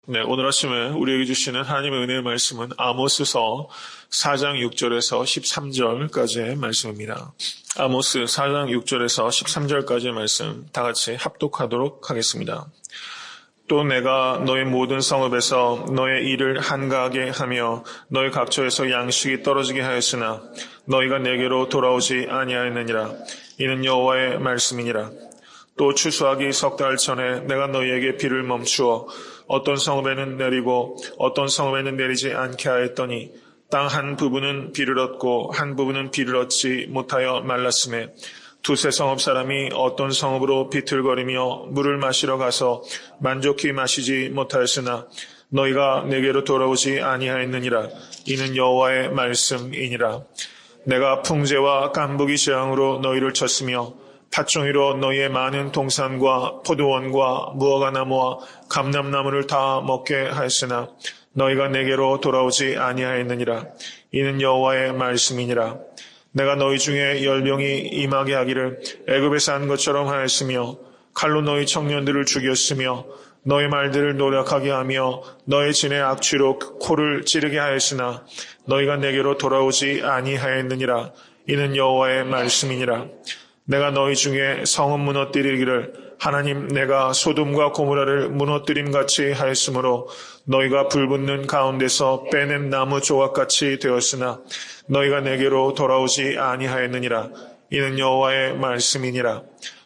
네, 오늘 아침에 우리에게 주시는 하나님의 은혜의 말씀은 아모스서 4장 6절에서 13절까지의 말씀입니다. 아모스 4장 6절에서 13절까지의 말씀 다 같이 합독하도록 하겠습니다. 또 내가 너의 모든 성읍에서 너의 일을 한가하게 하며 너의 각처에서 양식이 떨어지게 하였으나 너희가 내게로 돌아오지 아니하였느니라. 이는 여호와의 말씀이니라. 또 추수하기 석 달 전에 내가 너희에게 비를 멈추어 어떤 성읍에는 내리고 어떤 성읍에는 내리지 않게 하였더니 땅 한 부분은 비를 얻고 한 부분은 비를 얻지 못하여 말랐음에 두세 성읍 사람이 어떤 성읍으로 비틀거리며 물을 마시러 가서 만족히 마시지 못하였으나 너희가 내게로 돌아오지 아니하였느니라. 이는 여호와의 말씀이니라. 내가 풍제와 깐부기 재앙으로 너희를 쳤으며 팥종이로 너희의 많은 동산과 포도원과 무화과나무와 감람나무를 다 먹게 하였으나 너희가 내게로 돌아오지 아니하였느니라. 이는 여호와의 말씀이니라. 내가 너희 중에 10명이 임하게 하기를 애굽에서 한 것처럼 하였으며 칼로 너희 청년들을 죽였으며 너희 말들을 노력하게 하며 너희 진의 악취로 코를 찌르게 하였으나 너희가 내게로 돌아오지 아니하였느니라. 이는 여호와의 말씀이니라. 내가 너희 중에 성읍 무너뜨리기를 하나님 내가 소돔과 고모라를 무너뜨림같이 하였으므로 너희가 불붙는 가운데서 빼낸 나무 조각같이 되었으나 너희가 내게로 돌아오지 아니하였느니라. 이는 여호와의 말씀이니라.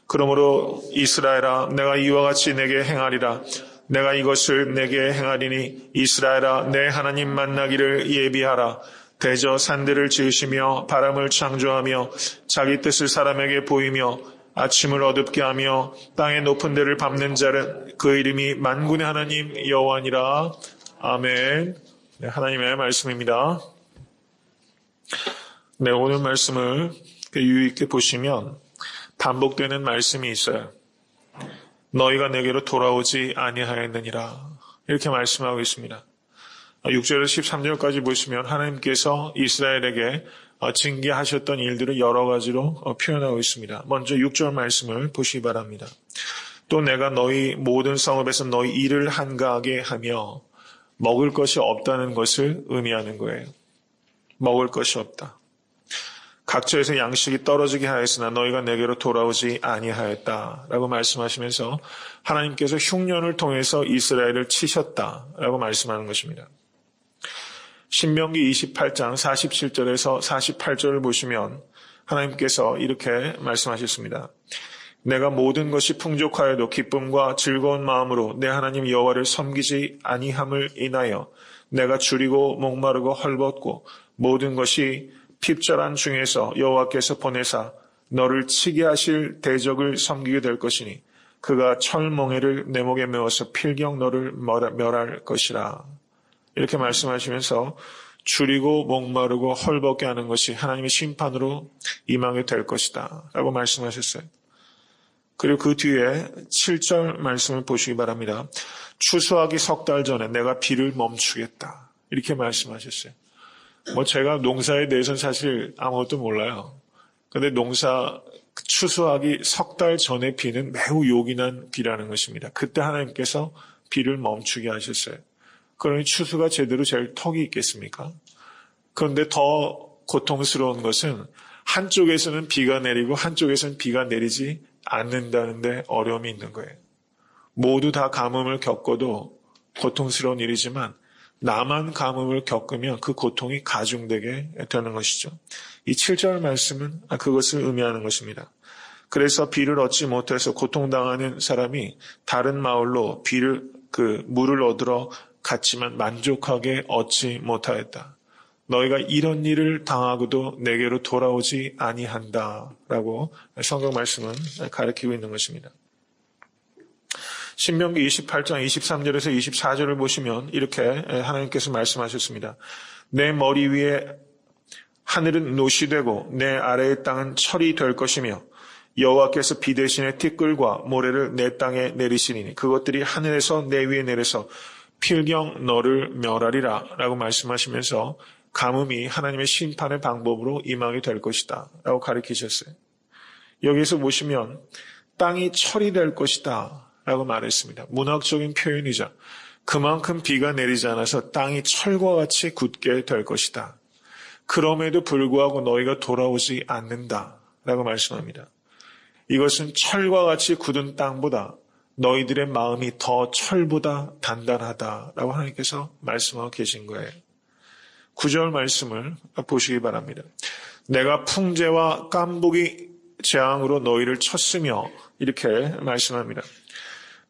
그러므로 이스라엘아 내가 이와 같이 내게 행하리라. 내가 이것을 내게 행하리니 이스라엘아 내 하나님 만나기를 예비하라. 대저 산들을 지으시며 바람을 창조하며 자기 뜻을 사람에게 보이며 아침을 어둡게 하며 땅의 높은 데를 밟는 자는 그 이름이 만군의 하나님 여호와니라. 아멘. 네, 하나님의 말씀입니다. 네, 오늘 말씀을 유의 있게 보시면 반복되는 말씀이 있어요. 너희가 내게로 돌아오지 아니하였느니라. 이렇게 말씀하고 있습니다. 6절에서 13절까지 보시면 하나님께서 이스라엘에게 징계하셨던 일들을 여러 가지로 표현하고 있습니다. 먼저 6절 말씀을 보시기 바랍니다. 또 내가 너희 모든 성읍에서 너희 일을 한가하게 하며 먹을 것이 없다는 것을 의미하는 거예요. 먹을 것이 없다. 각처에서 양식이 떨어지게 하였으나 너희가 내게로 돌아오지 아니하였다라고 말씀하시면서 하나님께서 흉년을 통해서 이스라엘을 치셨다라고 말씀하는 것입니다. 신명기 28장 47절에서 48절을 보시면 하나님께서 이렇게 말씀하셨습니다. 내가 모든 것이 풍족하여도 기쁨과 즐거운 마음으로 내 하나님 여호와를 섬기지 아니함을 인하여 내가 줄이고 목마르고 헐벗고 모든 것이 핍절한 중에서 여호와께서 보내사 너를 치게 하실 대적을 섬기게 될 것이니 그가 철멍에를 내 목에 메어서 필경 너를 멸할 것이라. 이렇게 말씀하시면서 줄이고 목마르고 헐벗게 하는 것이 하나님의 심판으로 임하게 될 것이다 라고 말씀하셨어요. 그리고 그 뒤에 7절 말씀을 보시기 바랍니다. 추수하기 석 달 전에 내가 비를 멈추겠다 이렇게 말씀하셨어요. 제가 농사에 대해서는 사실 아무것도 몰라요. 근데 추수하기 석 달 전의 비는 매우 요긴한 비라는 것입니다. 그때 하나님께서 비를 멈추게 하셨어요. 그러니 추수가 제대로 될 턱이 있겠습니까? 그런데 더 고통스러운 것은 한쪽에서는 비가 내리고 한쪽에서는 비가 내리지 않는다는데 어려움이 있는 거예요. 모두 다 가뭄을 겪어도 고통스러운 일이지만 나만 가뭄을 겪으면 그 고통이 가중되게 되는 것이죠. 이 7절 말씀은 그것을 의미하는 것입니다. 그래서 비를 얻지 못해서 고통당하는 사람이 다른 마을로 물을 얻으러 갔지만 만족하게 얻지 못하였다. 너희가 이런 일을 당하고도 내게로 돌아오지 아니한다라고 성경 말씀은 가르치고 있는 것입니다. 신명기 28장 23절에서 24절을 보시면 이렇게 하나님께서 말씀하셨습니다. 내 머리 위에 하늘은 노시 되고 내 아래의 땅은 철이 될 것이며 여호와께서 비 대신에 티끌과 모래를 내 땅에 내리시리니 그것들이 하늘에서 내 위에 내려서 필경 너를 멸하리라 라고 말씀하시면서 가뭄이 하나님의 심판의 방법으로 임하게 될 것이다 라고 가르치셨어요. 여기서 보시면 땅이 철이 될 것이다 라고 말했습니다. 문학적인 표현이죠. 그만큼 비가 내리지 않아서 땅이 철과 같이 굳게 될 것이다. 그럼에도 불구하고 너희가 돌아오지 않는다. 라고 말씀합니다. 이것은 철과 같이 굳은 땅보다 너희들의 마음이 더 철보다 단단하다라고 하나님께서 말씀하고 계신 거예요. 9절 말씀을 보시기 바랍니다. 내가 풍제와 깐부기 재앙으로 너희를 쳤으며 이렇게 말씀합니다.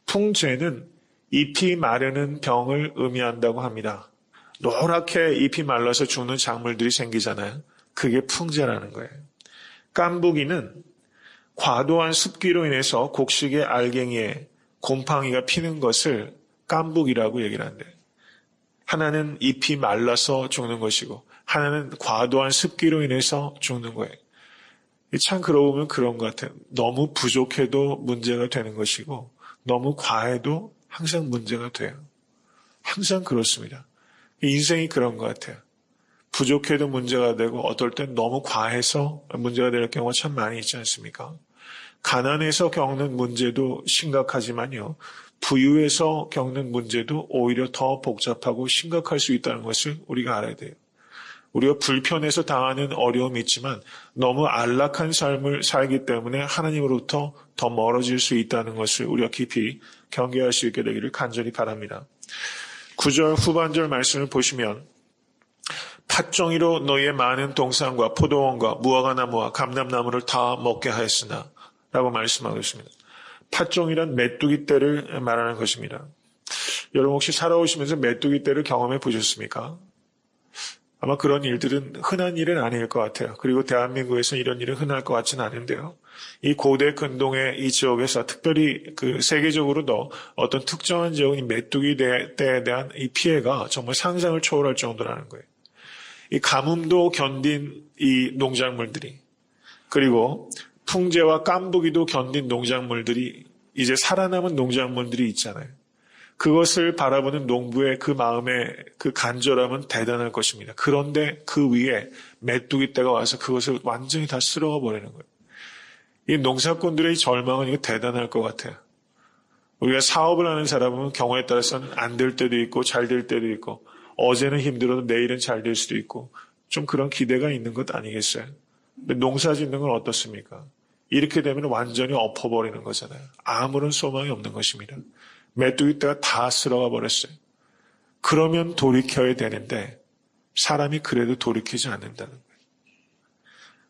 풍제는 잎이 마르는 병을 의미한다고 합니다. 노랗게 잎이 말라서 죽는 작물들이 생기잖아요. 그게 풍제라는 거예요. 깐부기는 과도한 습기로 인해서 곡식의 알갱이에 곰팡이가 피는 것을 깐부기라고 얘기를 한대요. 하나는 잎이 말라서 죽는 것이고 하나는 과도한 습기로 인해서 죽는 거예요. 참 그러고 보면 그런 것 같아요. 너무 부족해도 문제가 되는 것이고 너무 과해도 항상 문제가 돼요. 항상 그렇습니다. 인생이 그런 것 같아요. 부족해도 문제가 되고 어떨 땐 너무 과해서 문제가 될 경우가 참 많이 있지 않습니까? 가난해서 겪는 문제도 심각하지만요. 부유해서 겪는 문제도 오히려 더 복잡하고 심각할 수 있다는 것을 우리가 알아야 돼요. 우리가 불편해서 당하는 어려움이 있지만 너무 안락한 삶을 살기 때문에 하나님으로부터 더 멀어질 수 있다는 것을 우리가 깊이 경계할 수 있게 되기를 간절히 바랍니다. 9절 후반절 말씀을 보시면 팥종이로 너희의 많은 동산과 포도원과 무화과나무와 감람나무를 다 먹게 하였으나 라고 말씀하고 있습니다. 팥종이란 메뚜기 떼를 말하는 것입니다. 여러분 혹시 살아오시면서 메뚜기 떼를 경험해 보셨습니까? 아마 그런 일들은 흔한 일은 아닐 것 같아요. 그리고 대한민국에서 이런 일은 흔할 것 같지는 않은데요. 이 고대 근동의 이 지역에서 특별히 그 세계적으로도 어떤 특정한 지역인 메뚜기 떼에 대한 이 피해가 정말 상상을 초월할 정도라는 거예요. 이 가뭄도 견딘 이 농작물들이 그리고 풍제와 깐부기도 견딘 농작물들이 이제 살아남은 농작물들이 있잖아요. 그것을 바라보는 농부의 그 마음의 그 간절함은 대단할 것입니다. 그런데 그 위에 메뚜기 떼가 와서 그것을 완전히 다 쓸어가 버리는 거예요. 이 농사꾼들의 절망은 이거 대단할 것 같아요. 우리가 사업을 하는 사람은 경우에 따라서는 안 될 때도 있고 잘 될 때도 있고 어제는 힘들어도 내일은 잘 될 수도 있고 좀 그런 기대가 있는 것 아니겠어요? 근데 농사 짓는 건 어떻습니까? 이렇게 되면 완전히 엎어버리는 거잖아요. 아무런 소망이 없는 것입니다. 메뚜기 떼가 다 쓸어가 버렸어요. 그러면 돌이켜야 되는데 사람이 그래도 돌이키지 않는다는 거예요.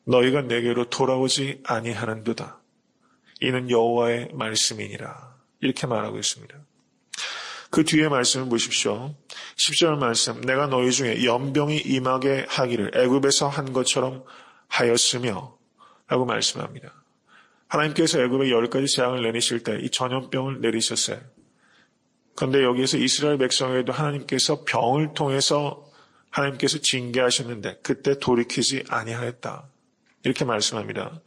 너희가 내게로 돌아오지 아니하는도다. 이는 여호와의 말씀이니라. 이렇게 말하고 있습니다. 그 뒤에 말씀을 보십시오. 10절 말씀. 내가 너희 중에 연병이 임하게 하기를 애굽에서 한 것처럼 하였으며 라고 말씀합니다. 하나님께서 애굽에 10가지 재앙을 내리실 때 이 전염병을 내리셨어요. 그런데 여기에서 이스라엘 백성에게도 하나님께서 병을 통해서 하나님께서 징계하셨는데 그때 돌이키지 아니하였다. 이렇게 말씀합니다.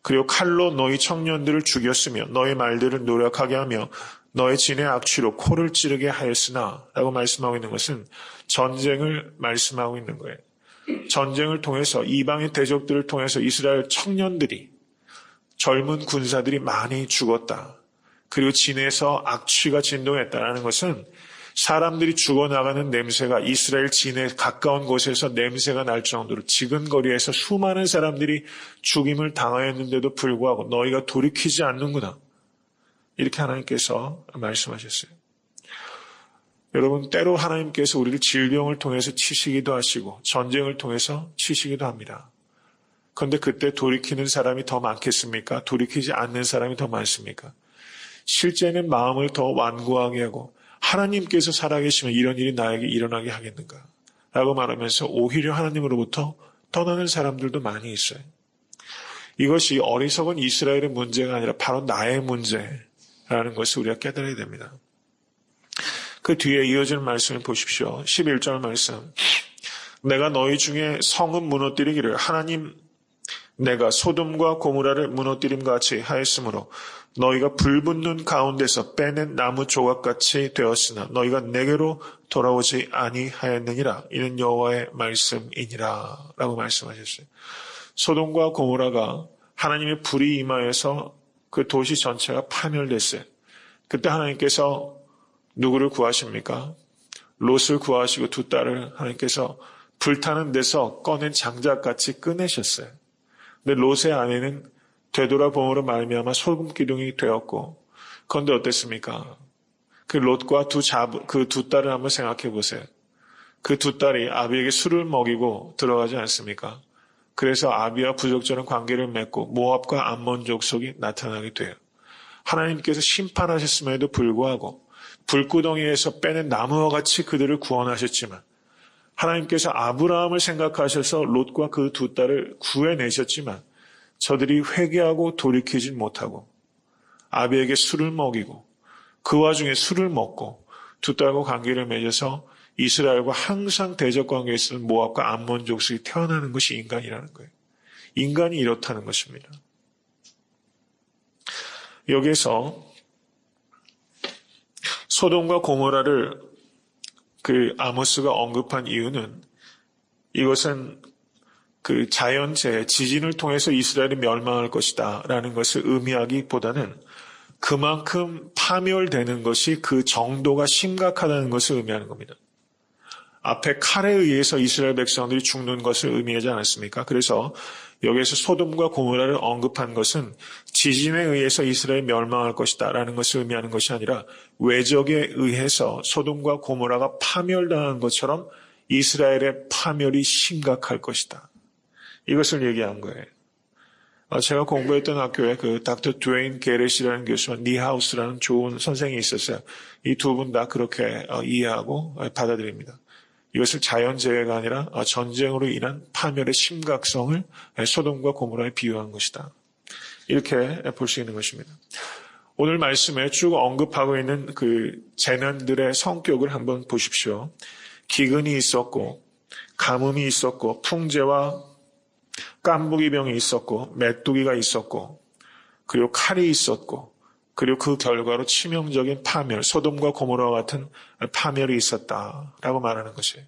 그리고 칼로 너희 청년들을 죽였으며 너희 말들을 노력하게 하며 너의 진의 악취로 코를 찌르게 하였으나 라고 말씀하고 있는 것은 전쟁을 말씀하고 있는 거예요. 전쟁을 통해서 이방의 대적들을 통해서 이스라엘 청년들이 젊은 군사들이 많이 죽었다. 그리고 진에서 악취가 진동했다는 것은 사람들이 죽어나가는 냄새가 이스라엘 진에 가까운 곳에서 냄새가 날 정도로 지근거리에서 수많은 사람들이 죽임을 당하였는데도 불구하고 너희가 돌이키지 않는구나. 이렇게 하나님께서 말씀하셨어요. 여러분 때로 하나님께서 우리를 질병을 통해서 치시기도 하시고 전쟁을 통해서 치시기도 합니다. 그런데 그때 돌이키는 사람이 더 많겠습니까? 돌이키지 않는 사람이 더 많습니까? 실제는 마음을 더 완고하게 하고 하나님께서 살아계시면 이런 일이 나에게 일어나게 하겠는가? 라고 말하면서 오히려 하나님으로부터 떠나는 사람들도 많이 있어요. 이것이 어리석은 이스라엘의 문제가 아니라 바로 나의 문제라는 것을 우리가 깨달아야 됩니다. 그 뒤에 이어지는 말씀을 보십시오. 11절 말씀. 내가 너희 중에 성읍 무너뜨리기를 하나님 내가 소돔과 고모라를 무너뜨림과 같이 하였으므로 너희가 불붙는 가운데서 빼낸 나무 조각같이 되었으나 너희가 내게로 돌아오지 아니하였느니라. 이는 여호와의 말씀이니라. 라고 말씀하셨어요. 소돔과 고모라가 하나님의 불이 임하여서 그 도시 전체가 파멸됐어요. 그때 하나님께서 누구를 구하십니까? 롯을 구하시고 두 딸을 하나님께서 불타는 데서 꺼낸 장작같이 꺼내셨어요. 근데 롯의 아내는 되돌아봄으로 말미암아 소금 기둥이 되었고, 그런데 어땠습니까? 그 롯과 그 두 딸을 한번 생각해 보세요. 그 두 딸이 아비에게 술을 먹이고 들어가지 않습니까? 그래서 아비와 부적절한 관계를 맺고 모압과 암몬 족속이 나타나게 돼요. 하나님께서 심판하셨음에도 불구하고 불구덩이에서 빼낸 나무와 같이 그들을 구원하셨지만, 하나님께서 아브라함을 생각하셔서 롯과 그 두 딸을 구해내셨지만 저들이 회개하고 돌이키지 못하고 아비에게 술을 먹이고 그 와중에 술을 먹고 두 딸과 관계를 맺어서 이스라엘과 항상 대적 관계에 있는 모압과 암몬 족속이 태어나는 것이 인간이라는 거예요. 인간이 이렇다는 것입니다. 여기에서 소돔과 고모라를 그 아모스가 언급한 이유는, 이것은 그 자연재해, 지진을 통해서 이스라엘이 멸망할 것이다 라는 것을 의미하기보다는 그만큼 파멸되는 것이 그 정도가 심각하다는 것을 의미하는 겁니다. 앞에 칼에 의해서 이스라엘 백성들이 죽는 것을 의미하지 않았습니까? 그래서 여기에서 소돔과 고모라를 언급한 것은 지진에 의해서 이스라엘이 멸망할 것이다 라는 것을 의미하는 것이 아니라 외적에 의해서 소돔과 고모라가 파멸당한 것처럼 이스라엘의 파멸이 심각할 것이다. 이것을 얘기한 거예요. 제가 공부했던 학교에 그 닥터 드웨인 게렛이라는 교수와 니하우스라는 좋은 선생이 있었어요. 이 두 분 다 그렇게 이해하고 받아들입니다. 이것을 자연재해가 아니라 전쟁으로 인한 파멸의 심각성을 소돔과 고모라에 비유한 것이다. 이렇게 볼 수 있는 것입니다. 오늘 말씀에 쭉 언급하고 있는 그 재난들의 성격을 한번 보십시오. 기근이 있었고, 가뭄이 있었고, 풍제와 깐부기병이 있었고, 메뚜기가 있었고, 그리고 칼이 있었고, 그리고 그 결과로 치명적인 파멸, 소돔과 고모라와 같은 파멸이 있었다라고 말하는 것이에요.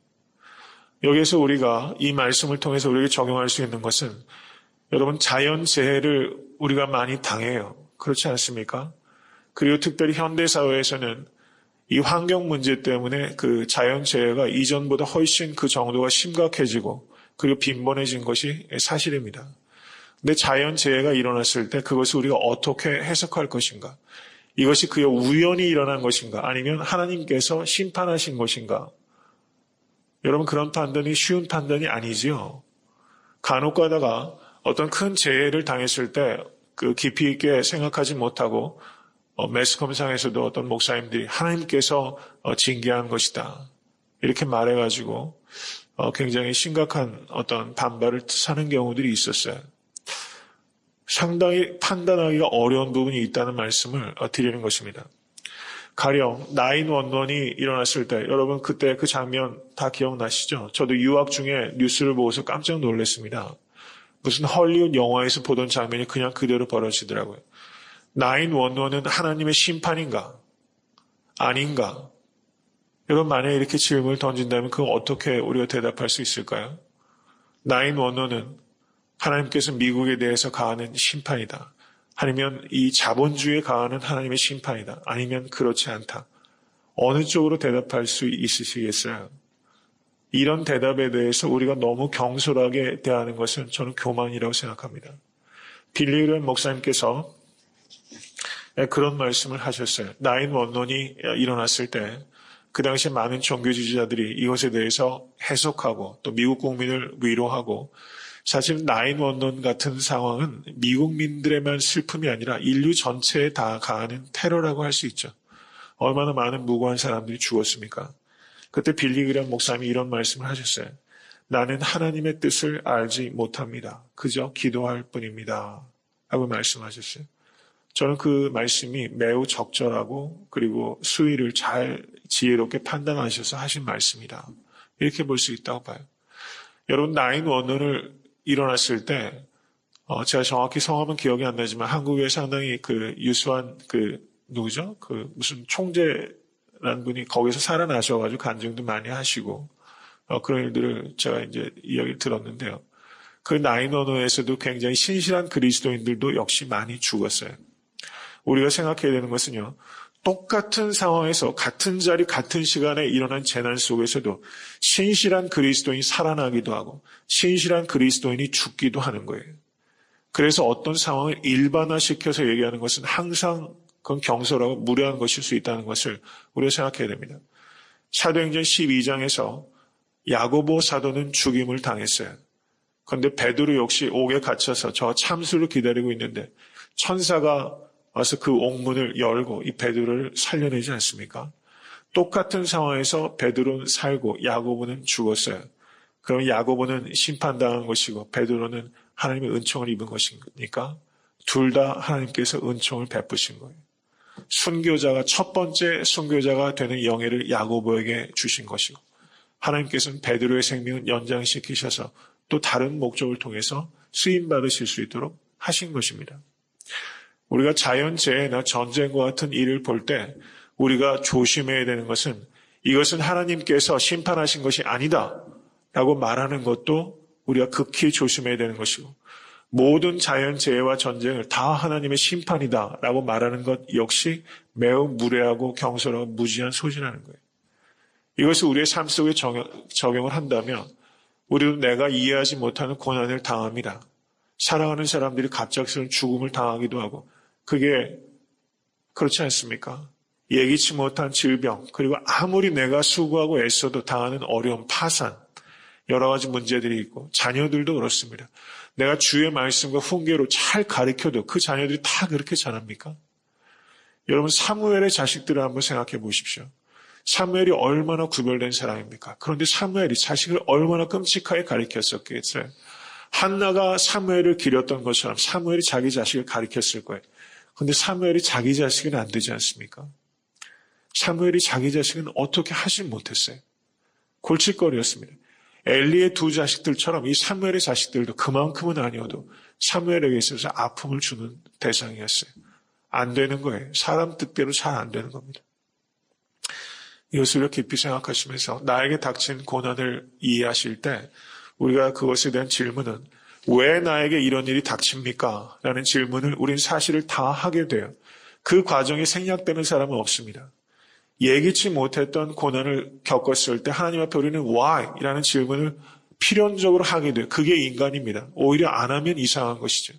여기에서 우리가 이 말씀을 통해서 우리에게 적용할 수 있는 것은, 여러분, 자연재해를 우리가 많이 당해요. 그렇지 않습니까? 그리고 특별히 현대사회에서는 이 환경 문제 때문에 그 자연재해가 이전보다 훨씬 그 정도가 심각해지고 그리고 빈번해진 것이 사실입니다. 근데 자연재해가 일어났을 때 그것을 우리가 어떻게 해석할 것인가? 이것이 그의 우연히 일어난 것인가? 아니면 하나님께서 심판하신 것인가? 여러분, 그런 판단이 쉬운 판단이 아니지요. 간혹 가다가 어떤 큰 재해를 당했을 때 그 깊이 있게 생각하지 못하고 매스컴상에서도 어떤 목사님들이 하나님께서 징계한 것이다 이렇게 말해가지고 굉장히 심각한 어떤 반발을 사는 경우들이 있었어요. 상당히 판단하기가 어려운 부분이 있다는 말씀을 드리는 것입니다. 가령 911이 일어났을 때, 여러분 그때 그 장면 다 기억나시죠? 저도 유학 중에 뉴스를 보고서 깜짝 놀랐습니다. 무슨 헐리우드 영화에서 보던 장면이 그냥 그대로 벌어지더라고요. 911은 하나님의 심판인가? 아닌가? 여러분, 만약에 이렇게 질문을 던진다면 그건 어떻게 우리가 대답할 수 있을까요? 911은 하나님께서 미국에 대해서 가하는 심판이다. 아니면 이 자본주의에 가하는 하나님의 심판이다. 아니면 그렇지 않다. 어느 쪽으로 대답할 수 있으시겠어요? 이런 대답에 대해서 우리가 너무 경솔하게 대하는 것은 저는 교만이라고 생각합니다. 빌리 그레이엄 목사님께서 그런 말씀을 하셨어요. 911이 일어났을 때 그 당시 많은 종교 지지자들이 이것에 대해서 해석하고 또 미국 국민을 위로하고, 사실 911 같은 상황은 미국민들에만 슬픔이 아니라 인류 전체에 다 가하는 테러라고 할 수 있죠. 얼마나 많은 무고한 사람들이 죽었습니까? 그때 빌리 그레이엄 목사님이 이런 말씀을 하셨어요. 나는 하나님의 뜻을 알지 못합니다. 그저 기도할 뿐입니다. 하고 말씀하셨어요. 저는 그 말씀이 매우 적절하고 그리고 수위를 잘 지혜롭게 판단하셔서 하신 말씀이다. 이렇게 볼 수 있다고 봐요. 여러분, 911을 일어났을 때 제가 정확히 성함은 기억이 안 나지만 한국에 상당히 그 유수한 누구죠? 무슨 총재라는 분이 거기서 살아나셔가지고 간증도 많이 하시고 그런 일들을 제가 이제 이야기를 들었는데요. 그 911에서도 굉장히 신실한 그리스도인들도 역시 많이 죽었어요. 우리가 생각해야 되는 것은요, 똑같은 상황에서 같은 자리 같은 시간에 일어난 재난 속에서도 신실한 그리스도인이 살아나기도 하고 신실한 그리스도인이 죽기도 하는 거예요. 그래서 어떤 상황을 일반화시켜서 얘기하는 것은 항상 그건 경솔하고 무례한 것일 수 있다는 것을 우리가 생각해야 됩니다. 사도행전 12장에서 야고보 사도는 죽임을 당했어요. 그런데 베드로 역시 옥에 갇혀서 저 참수를 기다리고 있는데 천사가 와서 그 옥문을 열고 이 베드로를 살려내지 않습니까? 똑같은 상황에서 베드로는 살고 야고보는 죽었어요. 그럼 야고보는 심판당한 것이고 베드로는 하나님의 은총을 입은 것이니까 둘 다 하나님께서 은총을 베푸신 거예요. 순교자가 첫 번째 순교자가 되는 영예를 야고보에게 주신 것이고 하나님께서는 베드로의 생명을 연장시키셔서 또 다른 목적을 통해서 쓰임받으실 수 있도록 하신 것입니다. 우리가 자연재해나 전쟁과 같은 일을 볼 때 우리가 조심해야 되는 것은 이것은 하나님께서 심판하신 것이 아니다 라고 말하는 것도 우리가 극히 조심해야 되는 것이고 모든 자연재해와 전쟁을 다 하나님의 심판이다 라고 말하는 것 역시 매우 무례하고 경솔하고 무지한 소리라는 거예요. 이것을 우리의 삶 속에 적용을 한다면 우리도 내가 이해하지 못하는 고난을 당합니다. 사랑하는 사람들이 갑작스러운 죽음을 당하기도 하고 그게 그렇지 않습니까? 예기치 못한 질병 그리고 아무리 내가 수고하고 애써도 당하는 어려움, 파산 여러 가지 문제들이 있고 자녀들도 그렇습니다. 내가 주의 말씀과 훈계로 잘 가르쳐도 그 자녀들이 다 그렇게 자랍니까? 여러분 사무엘의 자식들을 한번 생각해 보십시오. 사무엘이 얼마나 구별된 사람입니까? 그런데 사무엘이 자식을 얼마나 끔찍하게 가르쳤었겠어요? 한나가 사무엘을 기렸던 것처럼 사무엘이 자기 자식을 가르쳤을 거예요. 그런데 사무엘이 자기 자식은 안 되지 않습니까? 사무엘이 자기 자식은 어떻게 하지 못했어요? 골칫거리였습니다. 엘리의 두 자식들처럼 이 사무엘의 자식들도 그만큼은 아니어도 사무엘에게 있어서 아픔을 주는 대상이었어요. 안 되는 거예요. 사람 뜻대로 잘 안 되는 겁니다. 이것을 깊이 생각하시면서 나에게 닥친 고난을 이해하실 때 우리가 그것에 대한 질문은 왜 나에게 이런 일이 닥칩니까? 라는 질문을 우린 사실을 다 하게 돼요. 그 과정이 생략되는 사람은 없습니다. 예기치 못했던 고난을 겪었을 때 하나님 앞에 우리는 why? 라는 질문을 필연적으로 하게 돼요. 그게 인간입니다. 오히려 안 하면 이상한 것이죠.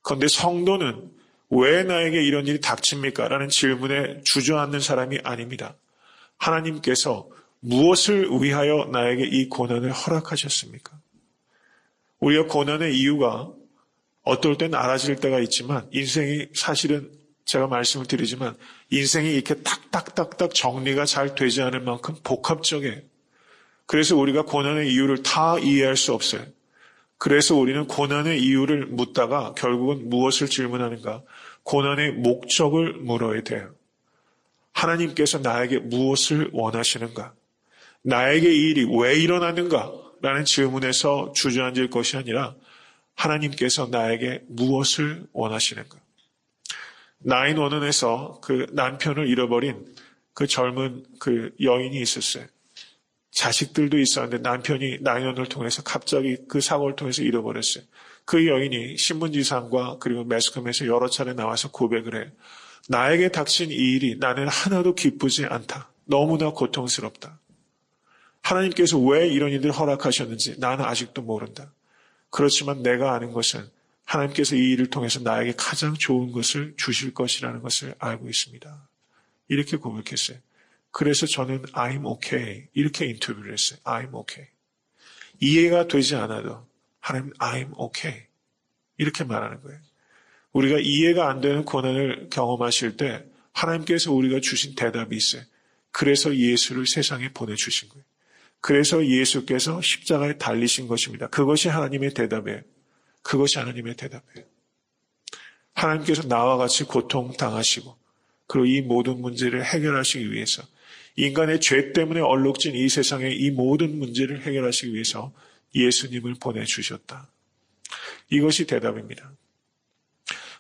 그런데 성도는 왜 나에게 이런 일이 닥칩니까? 라는 질문에 주저앉는 사람이 아닙니다. 하나님께서 무엇을 위하여 나에게 이 고난을 허락하셨습니까? 우리가 고난의 이유가 어떨 땐 알아질 때가 있지만 인생이 사실은 제가 말씀을 드리지만 인생이 이렇게 딱딱딱딱 정리가 잘 되지 않을 만큼 복합적이에요. 그래서 우리가 고난의 이유를 다 이해할 수 없어요. 그래서 우리는 고난의 이유를 묻다가 결국은 무엇을 질문하는가? 고난의 목적을 물어야 돼요. 하나님께서 나에게 무엇을 원하시는가? 나에게 이 일이 왜 일어나는가? 라는 질문에서 주저앉을 것이 아니라 하나님께서 나에게 무엇을 원하시는가? 911에서 그 남편을 잃어버린 그 젊은 그 여인이 있었어요. 자식들도 있었는데 남편이 911을 통해서 갑자기 그 사고를 통해서 잃어버렸어요. 그 여인이 신문지상과 그리고 매스컴에서 여러 차례 나와서 고백을 해요. 나에게 닥친 이 일이 나는 하나도 기쁘지 않다. 너무나 고통스럽다. 하나님께서 왜 이런 일을 허락하셨는지 나는 아직도 모른다. 그렇지만 내가 아는 것은 하나님께서 이 일을 통해서 나에게 가장 좋은 것을 주실 것이라는 것을 알고 있습니다. 이렇게 고백했어요. 그래서 저는 I'm okay 이렇게 인터뷰를 했어요. I'm okay. 이해가 되지 않아도 하나님 I'm okay 이렇게 말하는 거예요. 우리가 이해가 안 되는 고난을 경험하실 때 하나님께서 우리가 주신 대답이 있어요. 그래서 예수를 세상에 보내주신 거예요. 그래서 예수께서 십자가에 달리신 것입니다. 그것이 하나님의 대답이에요. 그것이 하나님의 대답이에요. 하나님께서 나와 같이 고통당하시고 그리고 이 모든 문제를 해결하시기 위해서 인간의 죄 때문에 얼룩진 이 세상의 이 모든 문제를 해결하시기 위해서 예수님을 보내주셨다. 이것이 대답입니다.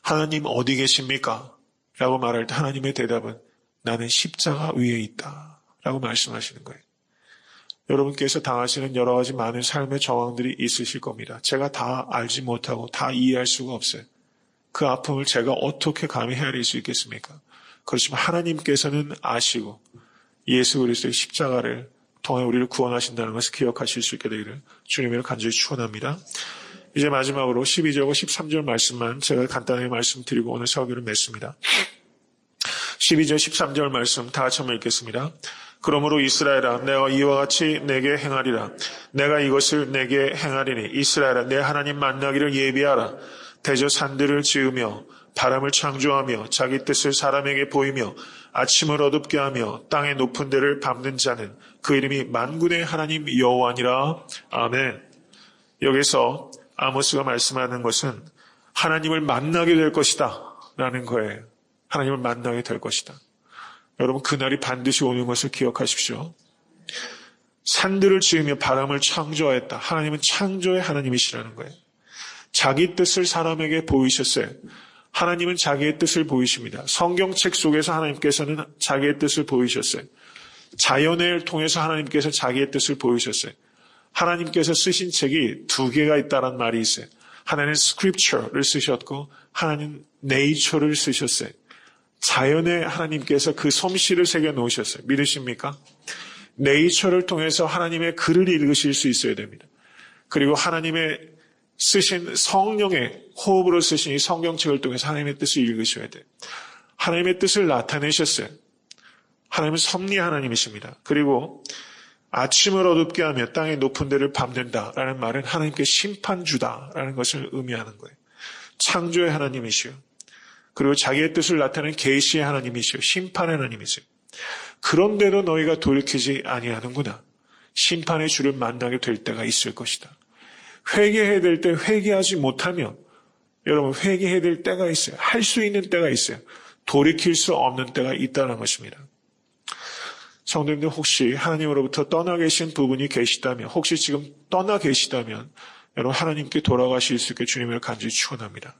하나님 어디 계십니까? 라고 말할 때 하나님의 대답은 나는 십자가 위에 있다. 라고 말씀하시는 거예요. 여러분께서 당하시는 여러 가지 많은 삶의 정황들이 있으실 겁니다. 제가 다 알지 못하고 다 이해할 수가 없어요. 그 아픔을 제가 어떻게 감히 헤아릴 수 있겠습니까? 그렇지만 하나님께서는 아시고 예수 그리스도의 십자가를 통해 우리를 구원하신다는 것을 기억하실 수 있게 되기를 주님을 간절히 축원합니다. 이제 마지막으로 12절과 13절 말씀만 제가 간단하게 말씀드리고 오늘 설교를 맺습니다. 12절 13절 말씀 다 같이 한번 읽겠습니다. 그러므로 이스라엘아 내가 이와 같이 내게 행하리라. 내가 이것을 내게 행하리니 이스라엘아 내 하나님 만나기를 예비하라. 대저 산들을 지으며 바람을 창조하며 자기 뜻을 사람에게 보이며 아침을 어둡게 하며 땅의 높은 데를 밟는 자는 그 이름이 만군의 하나님 여호와니라. 아멘. 여기서 아모스가 말씀하는 것은 하나님을 만나게 될 것이다 라는 거예요. 하나님을 만나게 될 것이다. 여러분 그날이 반드시 오는 것을 기억하십시오. 산들을 지으며 바람을 창조하였다. 하나님은 창조의 하나님이시라는 거예요. 자기 뜻을 사람에게 보이셨어요. 하나님은 자기의 뜻을 보이십니다. 성경책 속에서 하나님께서는 자기의 뜻을 보이셨어요. 자연을 통해서 하나님께서 자기의 뜻을 보이셨어요. 하나님께서 쓰신 책이 두 개가 있다는 말이 있어요. 하나는 스크립처를 쓰셨고 하나는 네이처를 쓰셨어요. 자연에 하나님께서 그 솜씨를 새겨 놓으셨어요. 믿으십니까? 네이처를 통해서 하나님의 글을 읽으실 수 있어야 됩니다. 그리고 하나님의 쓰신 성령의 호흡으로 쓰신 이 성경책을 통해서 하나님의 뜻을 읽으셔야 돼요. 하나님의 뜻을 나타내셨어요. 하나님은 섭리 하나님이십니다. 그리고 아침을 어둡게 하며 땅의 높은 데를 밟는다라는 말은 하나님께 심판주다라는 것을 의미하는 거예요. 창조의 하나님이시요. 그리고 자기의 뜻을 나타내는 계시의 하나님이시요. 심판의 하나님이세요. 그런데도 너희가 돌이키지 아니하는구나. 심판의 주를 만나게 될 때가 있을 것이다. 회개해야 될 때 회개하지 못하면 여러분 회개해야 될 때가 있어요. 할 수 있는 때가 있어요. 돌이킬 수 없는 때가 있다는 것입니다. 성도님들 혹시 하나님으로부터 떠나 계신 부분이 계시다면 혹시 지금 떠나 계시다면 여러분 하나님께 돌아가실 수 있게 주님을 간절히 축원합니다.